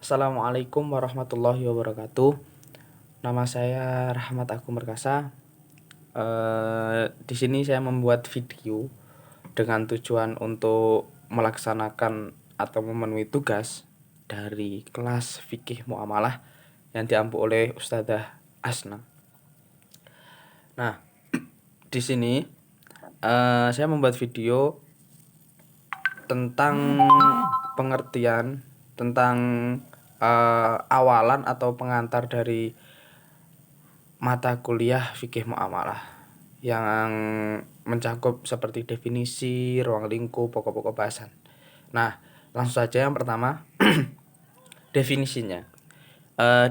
Assalamualaikum warahmatullahi wabarakatuh. Nama saya Rahmat Agung Perkasa. Di sini saya membuat video dengan tujuan untuk melaksanakan atau memenuhi tugas dari kelas fikih muamalah yang diampu oleh Ustadzah Asna. Nah, di sini saya membuat video tentang pengertian tentang awalan atau pengantar dari mata kuliah fikih muamalah yang mencakup seperti definisi, ruang lingkup, pokok-pokok bahasan. Nah, langsung saja yang pertama definisinya.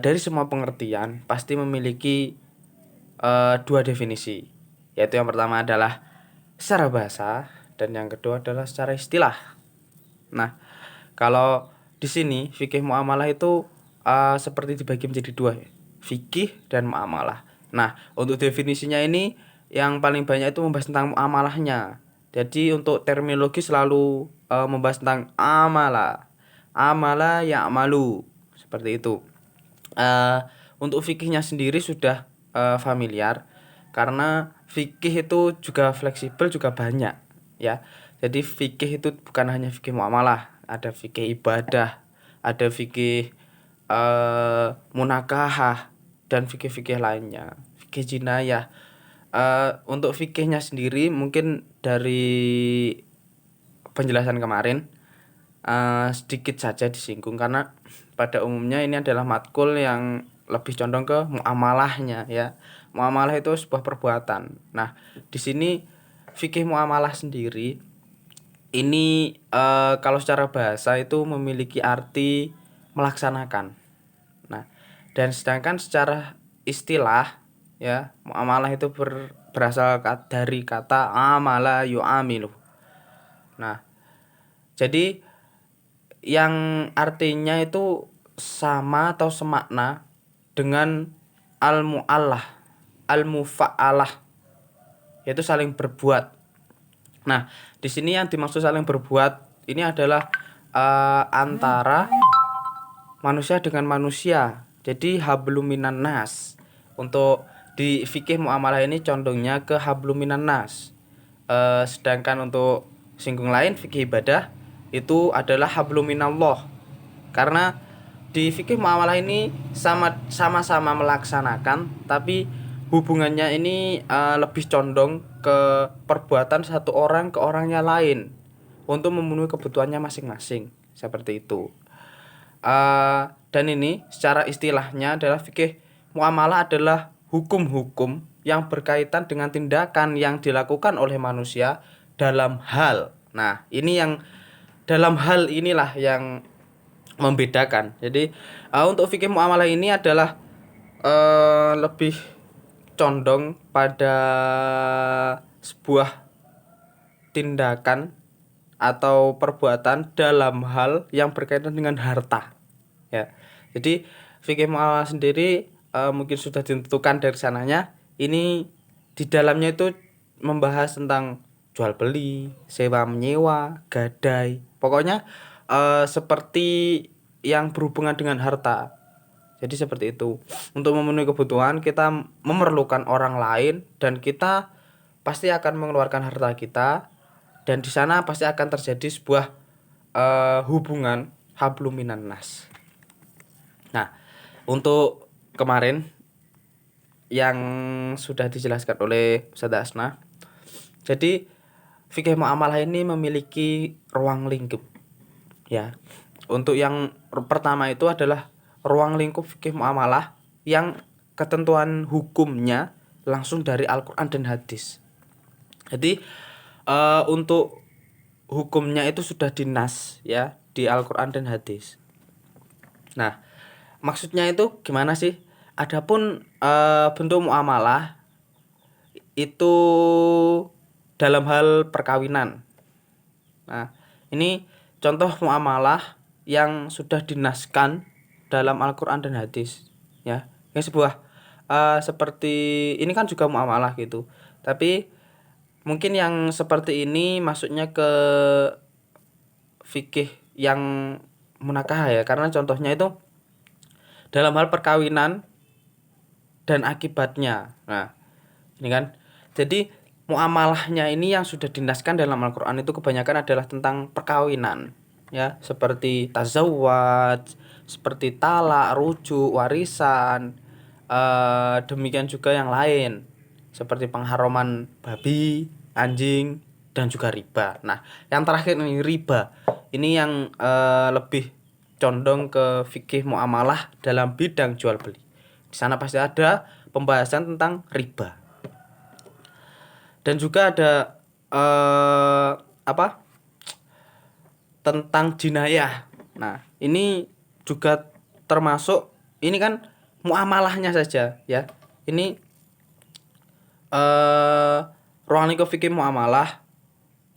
Dari semua pengertian pasti memiliki dua definisi, yaitu yang pertama adalah secara bahasa dan yang kedua adalah secara istilah. Nah, kalau di sini fikih muamalah itu seperti dibagi menjadi dua, fikih dan muamalah. Nah, untuk definisinya ini yang paling banyak itu membahas tentang muamalahnya. Jadi untuk terminologi selalu membahas tentang amala ya'malu seperti itu. Untuk fikihnya sendiri sudah familiar karena fikih itu juga fleksibel, juga banyak ya. Jadi fikih itu bukan hanya fikih muamalah, ada fikih ibadah, ada fikih munakahah dan fikih-fikih lainnya, fikih jinayah. Untuk fikihnya sendiri mungkin dari penjelasan kemarin sedikit saja disinggung karena pada umumnya ini adalah matkul yang lebih condong ke muamalahnya ya. Muamalah itu sebuah perbuatan. Nah, di sini fikih muamalah sendiri ini kalau secara bahasa itu memiliki arti melaksanakan. Nah, dan sedangkan secara istilah ya, muamalah itu berasal dari kata amala yu'amilu. Nah, jadi yang artinya itu sama atau semakna dengan al-mu'allah, al-mufa'alah, yaitu saling berbuat. Nah, di sini yang dimaksud saling berbuat ini adalah antara manusia dengan manusia. Jadi hablum minan nas. Untuk di fikih muamalah ini condongnya ke hablum minan nas. Sedangkan untuk singgung lain fikih ibadah itu adalah hablum minallah. Karena di fikih muamalah ini sama-sama melaksanakan, tapi hubungannya ini lebih condong ke perbuatan satu orang ke orangnya lain untuk memenuhi kebutuhannya masing-masing, seperti itu. Dan ini secara istilahnya adalah fikih muamalah adalah hukum-hukum yang berkaitan dengan tindakan yang dilakukan oleh manusia dalam hal. Nah, ini yang dalam hal inilah yang membedakan. Jadi untuk fikih muamalah ini adalah lebih condong pada sebuah tindakan atau perbuatan dalam hal yang berkaitan dengan harta ya. Jadi fikih muamalah sendiri mungkin sudah ditentukan dari sananya. Ini di dalamnya itu membahas tentang jual beli, sewa menyewa, gadai. Pokoknya seperti yang berhubungan dengan harta. Jadi seperti itu. Untuk memenuhi kebutuhan kita memerlukan orang lain dan kita pasti akan mengeluarkan harta kita, dan di sana pasti akan terjadi sebuah hubungan hablum minan nas. Nah, untuk kemarin yang sudah dijelaskan oleh Ustadzah Asna, jadi fikih muamalah ini memiliki ruang lingkup ya. Untuk yang pertama itu adalah ruang lingkup fikih muamalah yang ketentuan hukumnya langsung dari Al-Quran dan hadis. Jadi untuk hukumnya itu sudah dinas ya di Al-Quran dan hadis. Nah, maksudnya itu gimana sih? Adapun bentuk muamalah itu dalam hal perkawinan. Nah, ini contoh muamalah yang sudah dinaskan dalam Al-Quran dan hadis ya. Ini sebuah seperti ini kan juga muamalah gitu. Tapi mungkin yang seperti ini masuknya ke fikih yang munakah ya, karena contohnya itu dalam hal perkawinan dan akibatnya. Nah, ini kan. Jadi muamalahnya ini yang sudah dinaskan dalam Al-Qur'an itu kebanyakan adalah tentang perkawinan, ya, seperti tazawwaj, seperti talak, rujuk, warisan, demikian juga yang lain, seperti pengharuman babi, anjing, dan juga riba. Nah, yang terakhir ini riba. Ini yang lebih condong ke fikih muamalah dalam bidang jual beli. Di sana pasti ada pembahasan tentang riba. Dan juga ada apa? Tentang jinayah. Nah, ini juga termasuk, ini kan muamalahnya saja ya. Ini ruang lingkup fikih muamalah.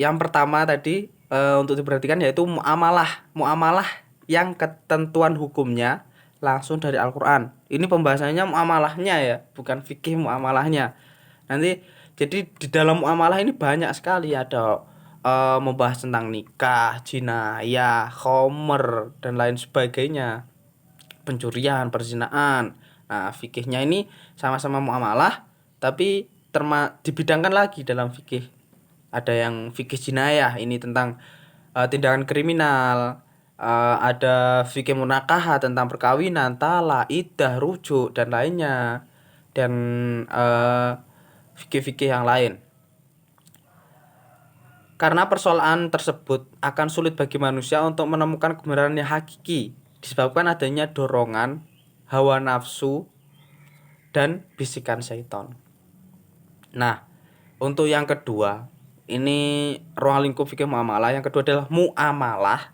Yang pertama tadi untuk diperhatikan yaitu muamalah yang ketentuan hukumnya langsung dari Al-Qur'an. Ini pembahasannya muamalahnya ya, bukan fikih muamalahnya. Nanti jadi di dalam muamalah ini banyak sekali, ada membahas tentang nikah, jinayah, khomer dan lain sebagainya, pencurian, perzinaan. Nah, fikihnya ini sama-sama muamalah tapi dibidangkan lagi dalam fikih. Ada yang fikih jinayah, ini tentang tindakan kriminal. Ada fikih munakahah tentang perkawinan, talak, iddah, rujuk dan lainnya. Dan fikih-fikih yang lain. Karena persoalan tersebut akan sulit bagi manusia untuk menemukan kebenaran yang hakiki disebabkan adanya dorongan, hawa nafsu, dan bisikan syaitan. Nah, untuk yang kedua, ini ruang lingkup fikih muamalah. Yang kedua adalah muamalah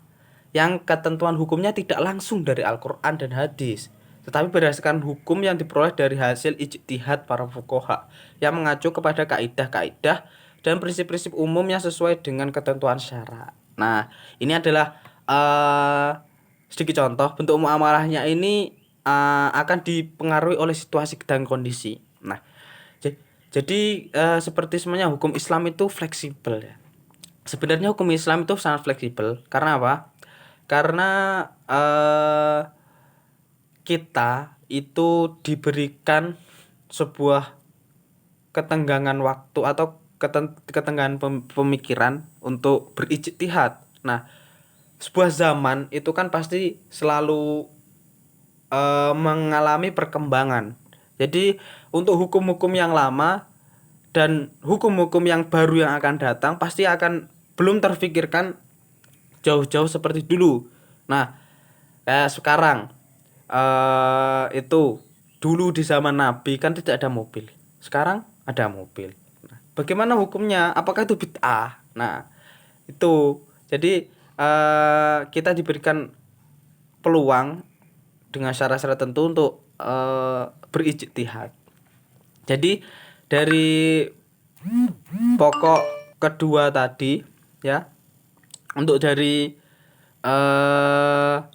yang ketentuan hukumnya tidak langsung dari Al-Qur'an dan hadis, tetapi berdasarkan hukum yang diperoleh dari hasil ijtihad para fuqaha yang mengacu kepada kaidah-kaidah dan prinsip-prinsip umum yang sesuai dengan ketentuan syara. Nah, ini adalah sedikit contoh bentuk muamalahnya. Ini akan dipengaruhi oleh situasi dan kondisi. Nah, jadi seperti semuanya hukum Islam itu fleksibel ya. Sebenarnya hukum Islam itu sangat fleksibel. Karena apa? Karena kita itu diberikan sebuah ketenggangan waktu atau ketenggangan pemikiran untuk berijtihad. Nah, sebuah zaman itu kan pasti selalu mengalami perkembangan. Jadi untuk hukum-hukum yang lama dan hukum-hukum yang baru yang akan datang pasti akan belum terfikirkan jauh-jauh seperti dulu. Nah, kayak sekarang itu dulu di zaman Nabi kan tidak ada mobil. Sekarang ada mobil. Nah, bagaimana hukumnya? Apakah itu bid'ah? Nah, itu. Jadi kita diberikan peluang dengan syarat-syarat tertentu untuk berijtihad. Jadi dari pokok kedua tadi ya, untuk dari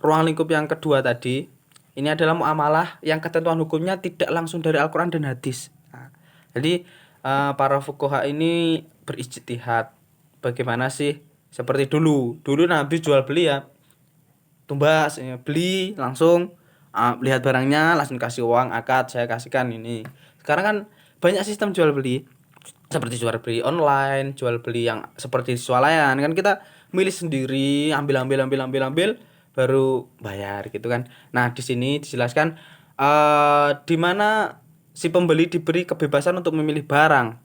ruang lingkup yang kedua tadi, ini adalah muamalah yang ketentuan hukumnya tidak langsung dari Al-Qur'an dan hadis. Nah, jadi para fuqaha ini berijtihad. Bagaimana sih? Seperti dulu Nabi jual beli ya, tumbas ya, beli langsung, lihat barangnya langsung kasih uang, akad, saya kasihkan ini. Sekarang kan banyak sistem jual beli, seperti jual beli online, jual beli yang seperti swalayan kan, kita milih sendiri, ambil baru bayar gitu kan. Nah, di sini dijelaskan di mana si pembeli diberi kebebasan untuk memilih barang,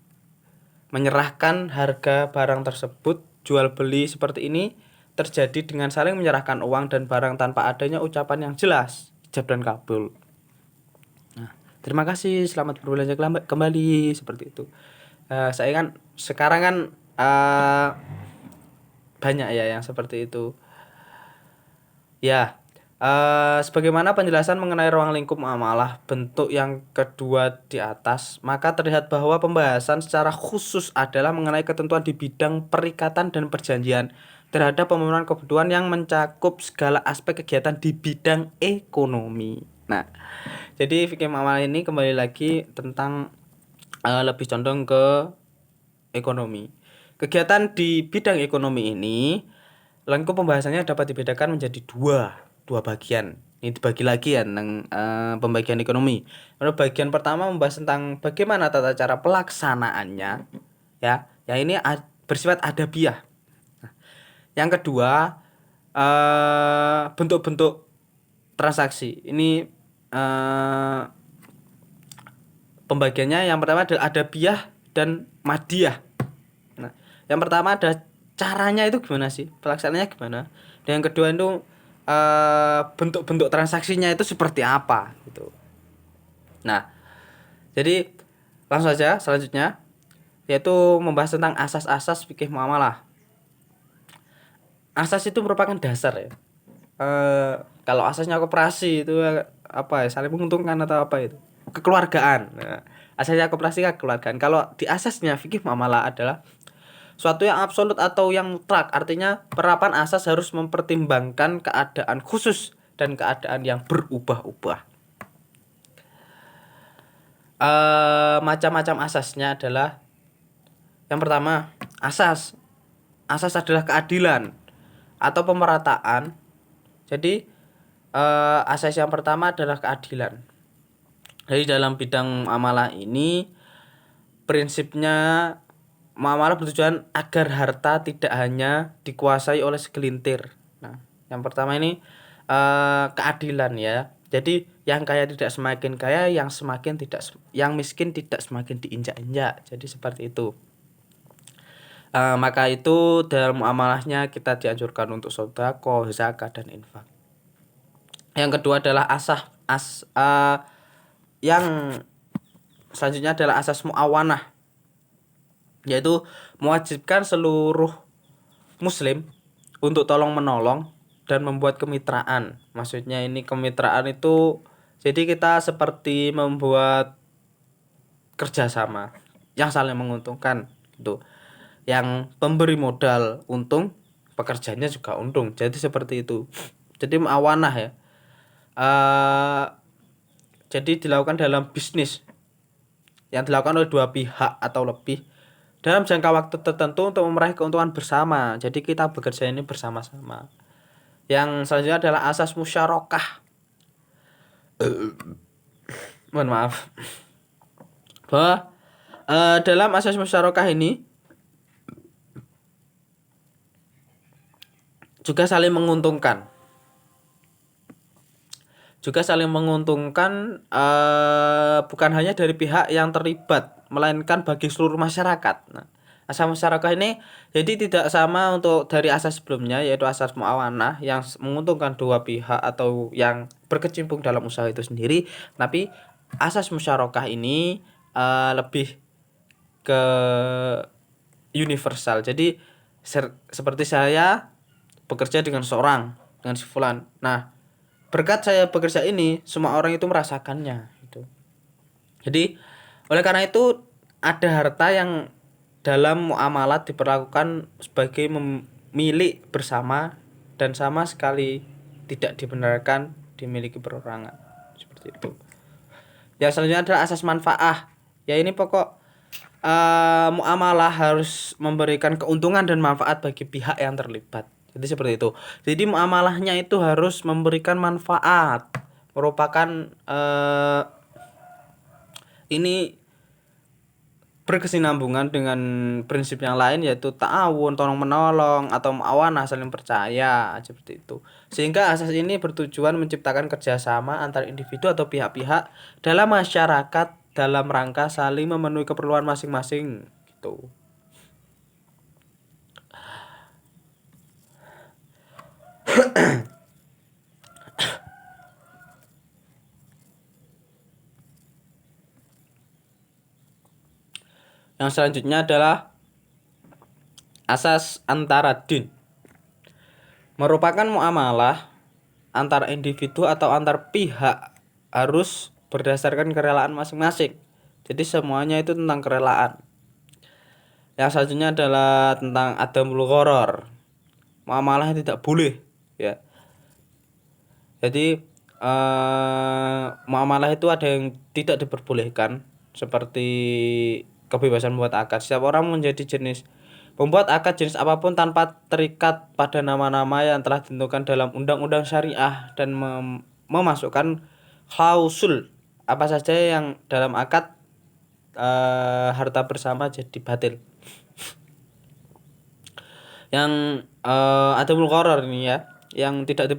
menyerahkan harga barang tersebut. Jual beli seperti ini terjadi dengan saling menyerahkan uang dan barang tanpa adanya ucapan yang jelas, ijab dan kabul. Nah, terima kasih, selamat berbelanja kembali, seperti itu. Saya kan sekarang kan banyak ya yang seperti itu. Ya, sebagaimana penjelasan mengenai ruang lingkup muamalah bentuk yang kedua di atas, maka terlihat bahwa pembahasan secara khusus adalah mengenai ketentuan di bidang perikatan dan perjanjian terhadap pemenuhan kebutuhan yang mencakup segala aspek kegiatan di bidang ekonomi. Nah, jadi fikih muamalah ini kembali lagi tentang lebih condong ke ekonomi. Kegiatan di bidang ekonomi ini lengkap pembahasannya dapat dibedakan menjadi dua bagian. Ini dibagi lagi ya tentang pembagian ekonomi. Menurut bagian pertama membahas tentang bagaimana tata cara pelaksanaannya, ya. Yang ini bersifat adabiah. Yang kedua, bentuk-bentuk transaksi. Ini pembagiannya yang pertama adalah adabiah dan madiyah. Nah, yang pertama ada caranya itu gimana sih? Pelaksanaannya gimana? Dan yang kedua itu bentuk-bentuk transaksinya itu seperti apa gitu. Nah, jadi langsung saja selanjutnya yaitu membahas tentang asas-asas fikih muamalah. Asas itu merupakan dasar ya. Kalau asasnya koperasi itu apa ya? Saling menguntungkan atau apa itu? Kekeluargaan. Nah, asasnya koperasi kekeluargaan. Kalau di asasnya fikih muamalah adalah suatu yang absolut atau yang mutlak, artinya penerapan asas harus mempertimbangkan keadaan khusus dan keadaan yang berubah-ubah. Macam-macam asasnya adalah yang pertama, asas adalah keadilan atau pemerataan. Jadi asas yang pertama adalah keadilan. Jadi dalam bidang muamalah ini prinsipnya muamalah bertujuan agar harta tidak hanya dikuasai oleh segelintir. Nah, yang pertama ini keadilan ya. Jadi yang kaya tidak semakin kaya, yang miskin tidak semakin diinjak-injak. Jadi seperti itu. Maka itu dalam muamalahnya kita dianjurkan untuk sedekah, zakat dan infak. Yang kedua adalah yang selanjutnya adalah asas muawanah, yaitu mewajibkan seluruh muslim untuk tolong menolong dan membuat kemitraan. Maksudnya ini kemitraan itu jadi kita seperti membuat kerjasama yang saling menguntungkan gitu. Yang pemberi modal untung, pekerjanya juga untung. Jadi seperti itu. Jadi muawanah ya. Jadi dilakukan dalam bisnis yang dilakukan oleh dua pihak atau lebih dalam jangka waktu tertentu untuk meraih keuntungan bersama. Jadi kita bekerja ini bersama-sama. Yang selanjutnya adalah asas musyarakah. Mohon maaf. Bahwa dalam asas musyarakah ini juga saling menguntungkan. Bukan hanya dari pihak yang terlibat, melainkan bagi seluruh masyarakat. Nah, asas musyarakah ini jadi tidak sama untuk dari asas sebelumnya, yaitu asas muawanah yang menguntungkan dua pihak atau yang berkecimpung dalam usaha itu sendiri. Tapi asas musyarakah ini lebih ke universal. Jadi seperti saya bekerja dengan si fulan. Nah, berkat saya bekerja ini, semua orang itu merasakannya gitu. Jadi oleh karena itu ada harta yang dalam muamalat diperlakukan sebagai milik bersama dan sama sekali tidak dibenarkan dimiliki perorangan. Seperti itu. Yang selanjutnya adalah asas manfaah. Ya ini pokok muamalah harus memberikan keuntungan dan manfaat bagi pihak yang terlibat. Jadi seperti itu. Jadi muamalahnya itu harus memberikan manfaat. Merupakan ini berkesinambungan dengan prinsip yang lain, yaitu ta'awun, tolong menolong, atau muawanah, saling percaya, seperti itu. Sehingga asas ini bertujuan menciptakan kerjasama antar individu atau pihak-pihak dalam masyarakat dalam rangka saling memenuhi keperluan masing-masing gitu. Yang selanjutnya adalah asas antaradin. Merupakan muamalah antar individu atau antar pihak harus berdasarkan kerelaan masing-masing. Jadi semuanya itu tentang kerelaan. Yang selanjutnya adalah tentang adamul gharar. Muamalah tidak boleh ya. Jadi muamalah itu ada yang tidak diperbolehkan, seperti kebebasan membuat akad. Setiap orang menjadi membuat akad jenis apapun tanpa terikat pada nama-nama yang telah ditentukan dalam undang-undang syariah dan memasukkan klausul apa saja yang dalam akad harta bersama jadi batil. Yang adamul gharar ini ya, yang tidak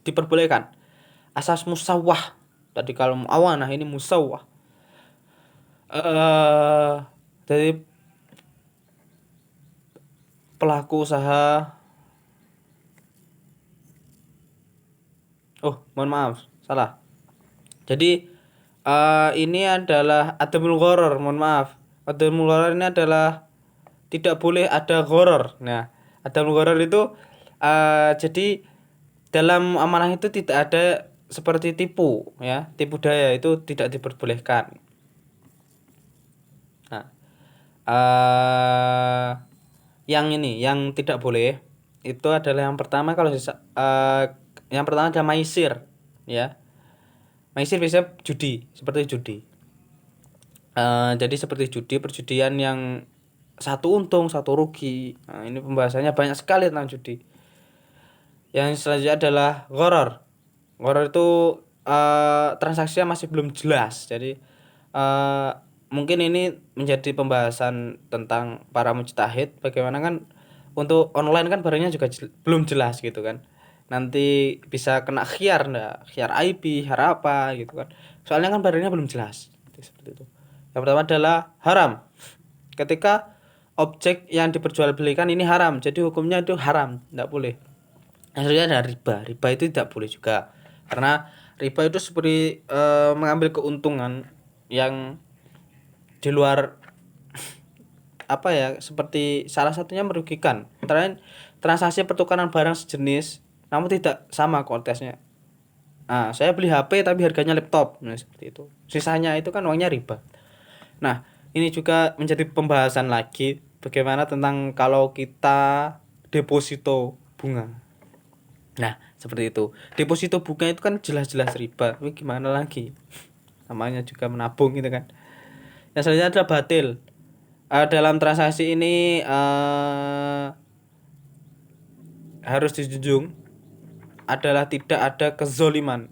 diperbolehkan. Asas musawwah. Tadi kalau muawanah, ini musawwah. Dari pelaku usaha. Oh, mohon maaf, salah. Jadi ini adalah adamul gharar, mohon maaf. Adamul gharar ini adalah tidak boleh ada gharar. Nah, adamul gharar itu jadi dalam amanah itu tidak ada seperti tipu ya, tipu daya itu tidak diperbolehkan. Nah, yang ini yang tidak boleh itu adalah yang pertama kalau yang pertama ada maisir ya. Maisir bisa judi, seperti judi. Jadi seperti judi, perjudian yang satu untung satu rugi. Nah, ini pembahasannya banyak sekali tentang judi. Yang selanjutnya adalah gharar. Gharar itu transaksinya masih belum jelas. Jadi mungkin ini menjadi pembahasan tentang para mujtahid, bagaimana kan untuk online kan barangnya juga belum jelas gitu kan. Nanti bisa kena khiyar enggak? Khiyar IP, khiyar apa gitu kan. Soalnya kan barangnya belum jelas. Seperti itu. Yang pertama adalah haram. Ketika objek yang diperjualbelikan ini haram, jadi hukumnya itu haram, enggak boleh. Akhirnya ada riba. Riba itu tidak boleh juga. Karena riba itu seperti mengambil keuntungan yang di luar apa ya, seperti salah satunya merugikan. Antara transaksi pertukaran barang sejenis namun tidak sama kualitasnya. Nah, saya beli HP tapi harganya laptop. Nah, seperti itu. Sisanya itu kan uangnya riba. Nah, ini juga menjadi pembahasan lagi bagaimana tentang kalau kita deposito bunga. Nah, seperti itu. Deposito bunga itu kan jelas-jelas riba. Tapi gimana lagi? Namanya juga menabung gitu kan. Yang selanjutnya adalah batil. Dalam transaksi ini harus dijunjung adalah tidak ada kezoliman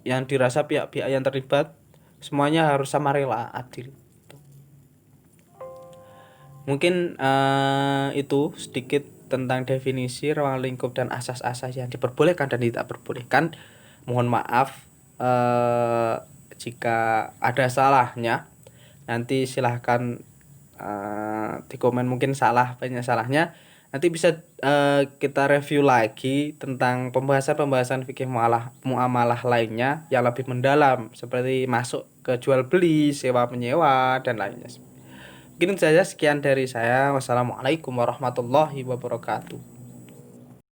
yang dirasa pihak-pihak yang terlibat, semuanya harus sama rela, adil. Mungkin itu sedikit tentang definisi ruang lingkup dan asas-asas yang diperbolehkan dan tidak diperbolehkan. Mohon maaf jika ada salahnya. Nanti silahkan di komen, mungkin salah, banyak salahnya. Nanti bisa kita review lagi tentang pembahasan fikih muamalah lainnya yang lebih mendalam, seperti masuk ke jual beli, sewa menyewa dan lainnya. Mungkin saja sekian dari saya. Wassalamualaikum warahmatullahi wabarakatuh.